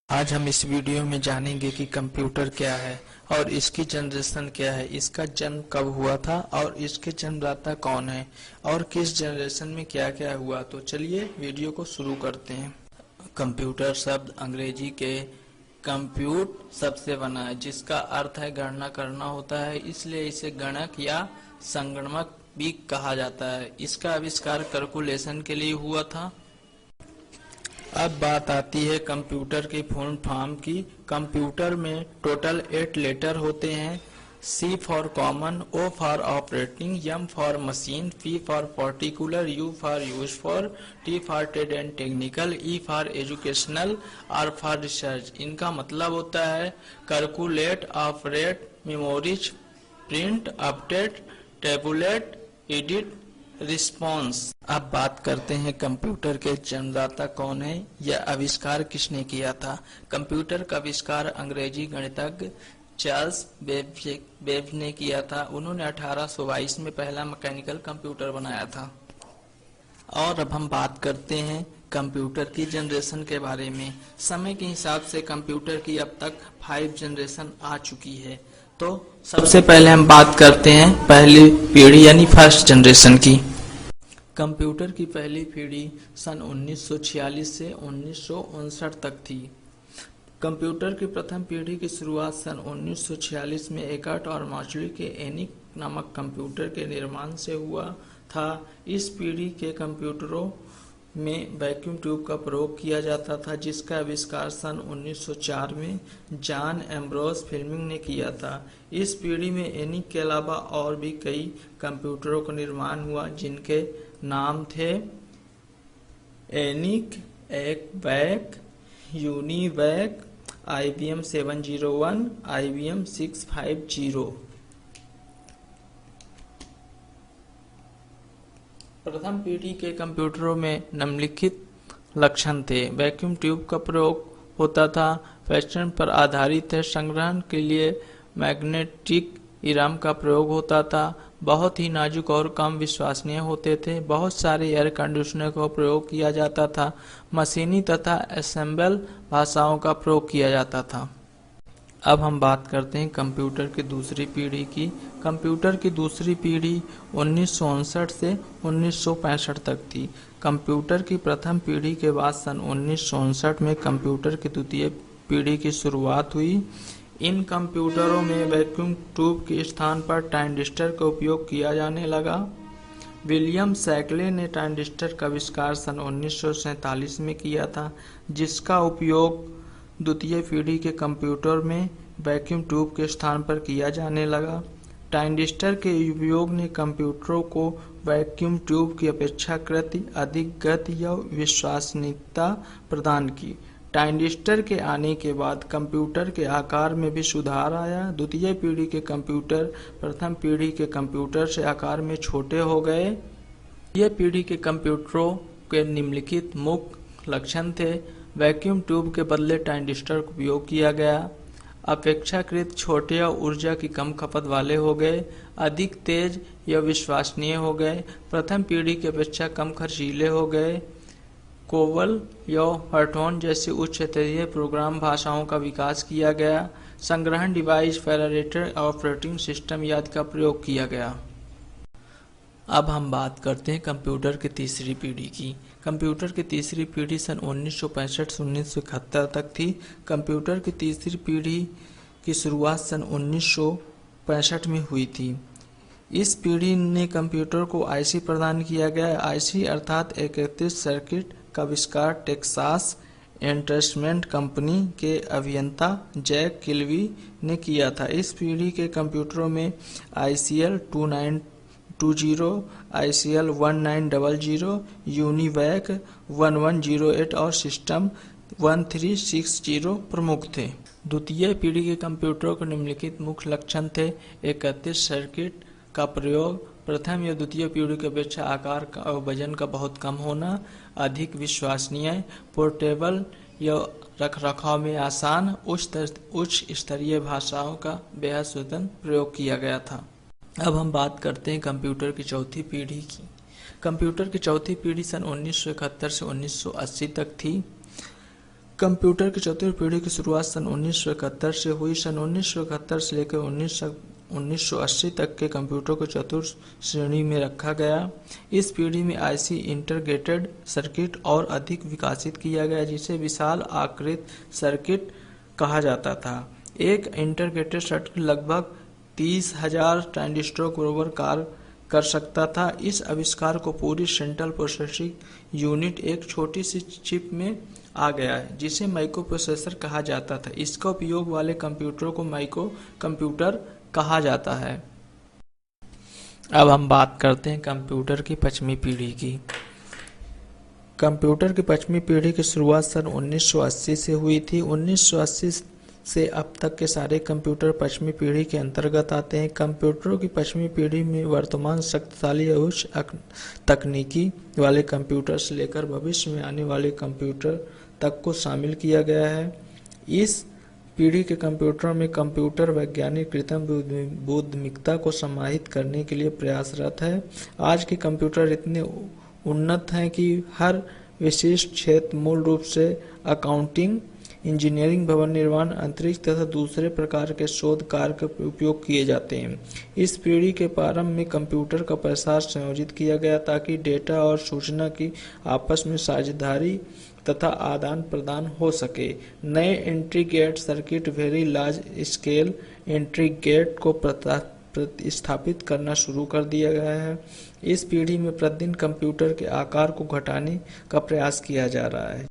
आज हम इस वीडियो में जानेंगे कि कंप्यूटर क्या है और इसकी जनरेशन क्या है, इसका जन्म कब हुआ था और इसके जन्मदाता कौन है और किस जनरेशन में क्या क्या हुआ। तो चलिए वीडियो को शुरू करते हैं। कंप्यूटर शब्द अंग्रेजी के कंप्यूट शब्द से बना है, जिसका अर्थ है गणना करना होता है, इसलिए इसे गणक या संगणक भी कहा जाता है। इसका आविष्कार कैलकुलेशन के लिए हुआ था। अब बात आती है कंप्यूटर की फुल फॉर्म की। कंप्यूटर में टोटल 8 लेटर होते हैं। C for common, O for operating, M for machine, P for particular, U for useful, T for trade and technical, E for educational, R for research. इनका मतलब होता है calculate, operate, memories, print, update, tablet, edit, response. अब बात करते हैं computer के जन्मदाता कौन है या आविष्कार किसने किया था। कंप्यूटर का आविष्कार अंग्रेजी गणितज्ञ चार्ल्स बेबेज ने किया था। उन्होंने 1822 में पहला मैकेनिकल कंप्यूटर बनाया था। और अब हम बात करते हैं कंप्यूटर की जनरेशन के बारे में। समय के हिसाब से कंप्यूटर की अब तक 5 जनरेशन आ चुकी है। तो सबसे पहले हम बात करते हैं पहली पीढ़ी यानी फर्स्ट जनरेशन की। कंप्यूटर की पहली पीढ़ी सन 1946 से 1959 तक थी। कंप्यूटर की प्रथम पीढ़ी की शुरुआत सन 1946 में एकर्ट और मॉर्टली के एनिक नामक कंप्यूटर के निर्माण से हुआ था। इस पीढ़ी के कंप्यूटरों में वैक्यूम ट्यूब का प्रयोग किया जाता था, जिसका आविष्कार सन 1904 में जॉन एम्ब्रोस फ्लेमिंग ने किया था। इस पीढ़ी में एनिक के अलावा और भी कई कंप्यूटरों का निर्माण हुआ, जिनके नाम थे एनिक, वैक, यूनिवैक, IBM 701, IBM 650। प्रथम पीढ़ी के कंप्यूटरों में निम्नलिखित लक्षण थे। वैक्यूम ट्यूब का प्रयोग होता था, फैशन पर आधारित है, संग्रहण के लिए मैग्नेटिक इराम का प्रयोग होता था, बहुत ही नाजुक और कम विश्वसनीय होते थे, बहुत सारे एयर कंडीशनर का प्रयोग किया जाता था, मशीनी तथा असेंबल भाषाओं का प्रयोग किया जाता था। अब हम बात करते हैं कंप्यूटर की दूसरी पीढ़ी की। कंप्यूटर की दूसरी पीढ़ी 1959 से 1965 तक थी। कंप्यूटर की प्रथम पीढ़ी के बाद सन 1959 में कंप्यूटर की द्वितीय पीढ़ी की शुरुआत हुई। इन कंप्यूटरों में वैक्यूम ट्यूब के स्थान पर ट्रांजिस्टर का उपयोग किया जाने लगा। विलियम शैकले ने ट्रांजिस्टर का आविष्कार सन 1947 में किया था, जिसका उपयोग द्वितीय पीढ़ी के कंप्यूटर में वैक्यूम ट्यूब के स्थान पर किया जाने लगा। ट्रांजिस्टर के उपयोग ने कंप्यूटरों को वैक्यूम ट्यूब की अपेक्षाकृत अधिक गति या विश्वसनीयता प्रदान की। ट्रांजिस्टर के आने के बाद कंप्यूटर के आकार में भी सुधार आया। द्वितीय पीढ़ी के कंप्यूटर प्रथम पीढ़ी के कंप्यूटर से आकार में छोटे हो गए। द्वितीय पीढ़ी के कंप्यूटरों के निम्नलिखित मुख्य लक्षण थे। वैक्यूम ट्यूब के बदले ट्रांजिस्टर का उपयोग किया गया। अपेक्षाकृत छोटे और ऊर्जा की कम खपत वाले हो गए। अधिक तेज या विश्वसनीय हो गए। प्रथम पीढ़ी की अपेक्षा कम खर्चीले हो गए। कोवल या हर्टोन जैसी उच्च स्तरीय प्रोग्राम भाषाओं का विकास किया गया। संग्रहण डिवाइस, फेडरेटेड ऑपरेटिंग सिस्टम आदि का प्रयोग किया गया। अब हम बात करते हैं कंप्यूटर की तीसरी पीढ़ी की। कंप्यूटर की तीसरी पीढ़ी सन 1965 से 1971 तक थी। कंप्यूटर की तीसरी पीढ़ी की शुरुआत सन 1965 में हुई थी। इस पीढ़ी ने कंप्यूटर को IC प्रदान किया गया। IC अर्थात एकीकृत सर्किट का आविष्कार टेक्सास इंस्ट्रूमेंट कंपनी के अभियंता जैक किल्बी ने किया था। इस पीढ़ी के कंप्यूटरों में ICL 2920, ICL 1900, यूनिवैक 1108 और सिस्टम 1360 प्रमुख थे। द्वितीय पीढ़ी के कंप्यूटरों के निम्नलिखित मुख्य लक्षण थे। एकीकृत सर्किट का प्रयोग, प्रथम या द्वितीय पीढ़ी की अपेक्षा आकार और वजन का बहुत कम होना, अधिक विश्वसनीय, पोर्टेबल या रखरखाव में आसान, उच्च स्तरीय भाषाओं का बेहद स्वतंत्र प्रयोग किया गया था। अब हम बात करते हैं कंप्यूटर की चौथी पीढ़ी की। कंप्यूटर की चौथी पीढ़ी सन 1971 से 1980 तक थी। कंप्यूटर की चतुर्थ पीढ़ी की शुरुआत सन 1971 से हुई। सन 1971 से लेकर 1980 तक के कंप्यूटर को चतुर्थ श्रेणी में रखा गया। इस पीढ़ी में आईसी इंटीग्रेटेड सर्किट और अधिक विकसित किया गया, जिसे विशाल आकृत सर्किट कहा जाता था। एक इंटीग्रेटेड सर्किट लगभग 30,000 ट्रांजिस्टरों के बराबर कार्य कर सकता था। इस आविष्कार को पूरी सेंट्रल प्रोसेसिंग यूनिट एक छोटी सी चिप में आ गया है, जिसे माइक्रो प्रोसेसर कहा जाता था। इसका उपयोग वाले कंप्यूटरों को माइक्रो कंप्यूटर कहा जाता है। अब हम बात करते हैं कंप्यूटर की पश्चिमी पीढ़ी की। कंप्यूटर की पश्चिमी पीढ़ी की शुरुआत सन 1980 से हुई थी। 1980 से अब तक के सारे कंप्यूटर पश्चिमी पीढ़ी के अंतर्गत आते हैं। कंप्यूटरों की पश्चिमी पीढ़ी में वर्तमान शक्तिशाली उच्च तकनीकी वाले कंप्यूटर से लेकर भविष्य में आने वाले कंप्यूटर तक को शामिल किया गया है। इस पीढ़ी के कंप्यूटरों में कंप्यूटर वैज्ञानिक कृत्रिम बुद्धिमत्ता को समाहित करने के लिए प्रयासरत है। आज के कंप्यूटर इतने उन्नत हैं कि हर विशिष्ट क्षेत्र, मूल रूप से अकाउंटिंग, इंजीनियरिंग, भवन निर्माण, अंतरिक्ष तथा दूसरे प्रकार के शोध कार्य के उपयोग किए जाते हैं। इस पीढ़ी के प्रारंभ में कंप्यूटर का प्रसार संयोजित किया गया ताकि डेटा और सूचना की आपस में साझेदारी तथा आदान प्रदान हो सके। नए integrated circuit very large scale integrated को प्रतिस्थापित करना शुरू कर दिया गया है। इस पीढ़ी में प्रतिदिन कंप्यूटर के आकार को घटाने का प्रयास किया जा रहा है।